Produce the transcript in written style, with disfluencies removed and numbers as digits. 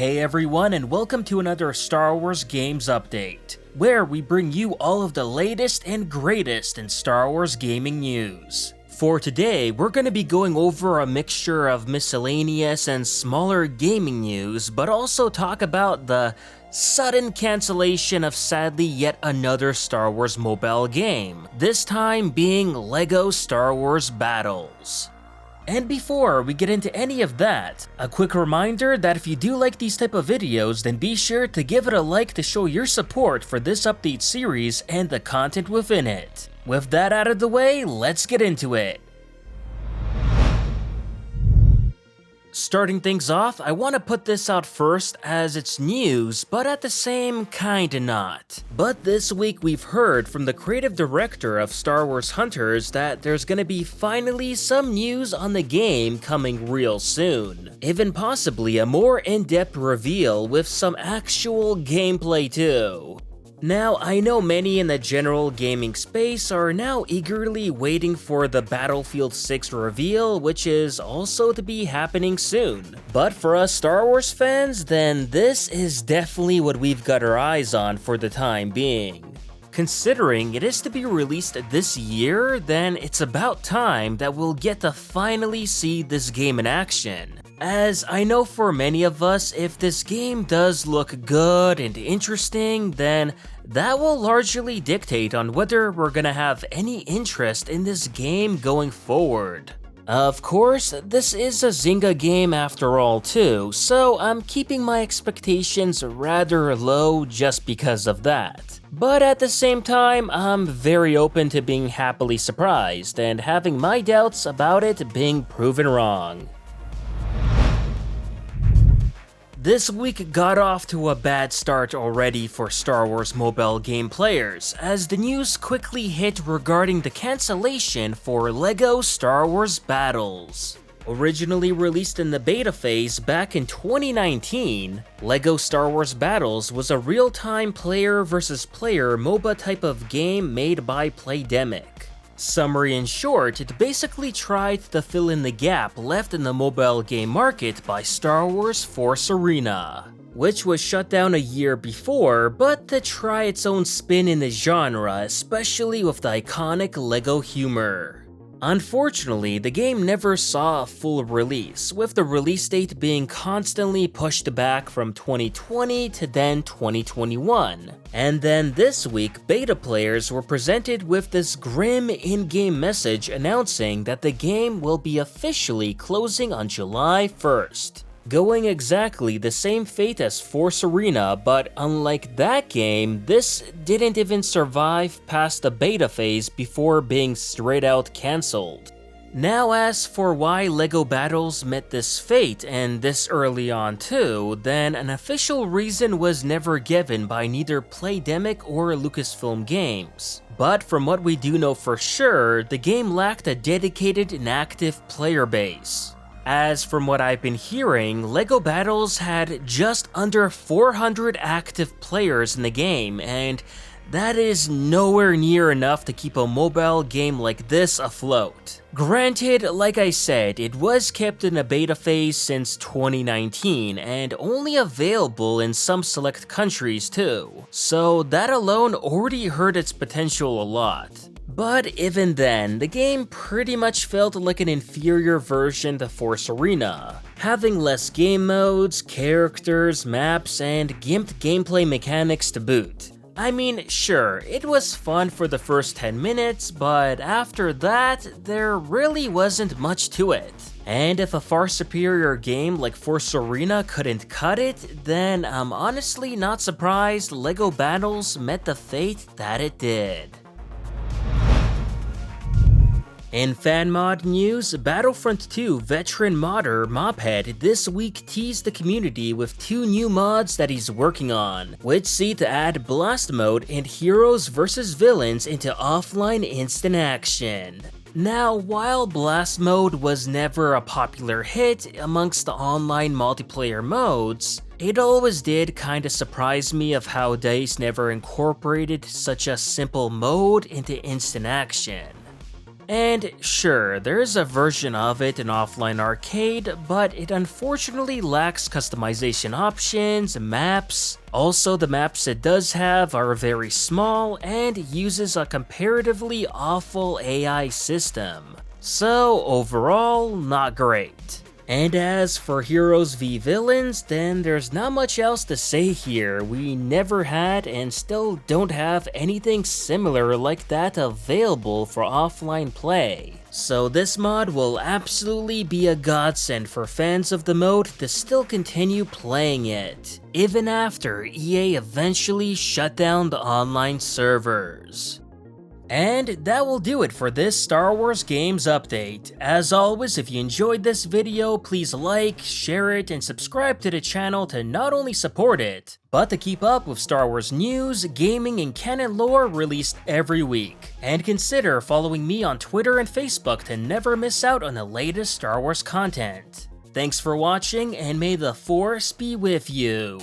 Hey everyone, and welcome to another Star Wars Games update, where we bring you all of the latest and greatest in Star Wars gaming news. For today, we're going to be going over a mixture of miscellaneous and smaller gaming news, but also talk about the sudden cancellation of sadly yet another Star Wars mobile game, this time being LEGO Star Wars Battles. And before we get into any of that, a quick reminder that if you do like these type of videos, then be sure to give it a like to show your support for this update series and the content within it. With that out of the way, let's get into it. Starting things off, I want to put this out first as it's news, but at the same kinda not. But this week we've heard from the creative director of Star Wars Hunters that there's gonna be finally some news on the game coming real soon. Even possibly a more in-depth reveal with some actual gameplay too. Now, I know many in the general gaming space are now eagerly waiting for the Battlefield 6 reveal, which is also to be happening soon. But for us Star Wars fans, then this is definitely what we've got our eyes on for the time being. Considering it is to be released this year, then it's about time that we'll get to finally see this game in action. As I know for many of us, if this game does look good and interesting, then that will largely dictate on whether we're gonna have any interest in this game going forward. Of course, this is a Zynga game after all too, so I'm keeping my expectations rather low just because of that. But at the same time, I'm very open to being happily surprised and having my doubts about it being proven wrong. This week got off to a bad start already for Star Wars mobile game players, as the news quickly hit regarding the cancellation for LEGO Star Wars Battles. Originally released in the beta phase back in 2019, LEGO Star Wars Battles was a real-time player versus player MOBA type of game made by Playdemic. Summary in short, it basically tried to fill in the gap left in the mobile game market by Star Wars Force Arena, which was shut down a year before, but to try its own spin in the genre, especially with the iconic LEGO humor. Unfortunately, the game never saw a full release, with the release date being constantly pushed back from 2020 to then 2021. And then this week, beta players were presented with this grim in-game message announcing that the game will be officially closing on July 1st. Going exactly the same fate as Force Arena, but unlike that game, this didn't even survive past the beta phase before being straight out cancelled. Now as for why LEGO Battles met this fate and this early on too, then an official reason was never given by neither Playdemic or Lucasfilm Games. But from what we do know for sure, the game lacked a dedicated and active player base. As from what I've been hearing, LEGO Battles had just under 400 active players in the game, and that is nowhere near enough to keep a mobile game like this afloat. Granted, like I said, it was kept in a beta phase since 2019 and only available in some select countries too, so that alone already hurt its potential a lot. But even then, the game pretty much felt like an inferior version to Force Arena, having less game modes, characters, maps, and gimped gameplay mechanics to boot. I mean, sure, it was fun for the first 10 minutes, but after that, there really wasn't much to it. And if a far superior game like Force Arena couldn't cut it, then I'm honestly not surprised LEGO Battles met the fate that it did. In fan mod news, Battlefront 2 veteran modder Mophead this week teased the community with 2 new mods that he's working on, which see to add blast mode and heroes versus villains into offline instant action. Now, while blast mode was never a popular hit amongst the online multiplayer modes, it always did kinda surprise me of how DICE never incorporated such a simple mode into instant action. And sure, there's a version of it in offline arcade, but it unfortunately lacks customization options, maps. Also, the maps it does have are very small and uses a comparatively awful AI system. So overall, not great. And as for Heroes v Villains, then there's not much else to say here. We never had and still don't have anything similar like that available for offline play. So this mod will absolutely be a godsend for fans of the mode to still continue playing it, even after EA eventually shut down the online servers. And that will do it for this Star Wars Games update. As always, if you enjoyed this video, please like, share it, and subscribe to the channel to not only support it, but to keep up with Star Wars news, gaming, and canon lore released every week. And consider following me on Twitter and Facebook to never miss out on the latest Star Wars content. Thanks for watching, and may the Force be with you.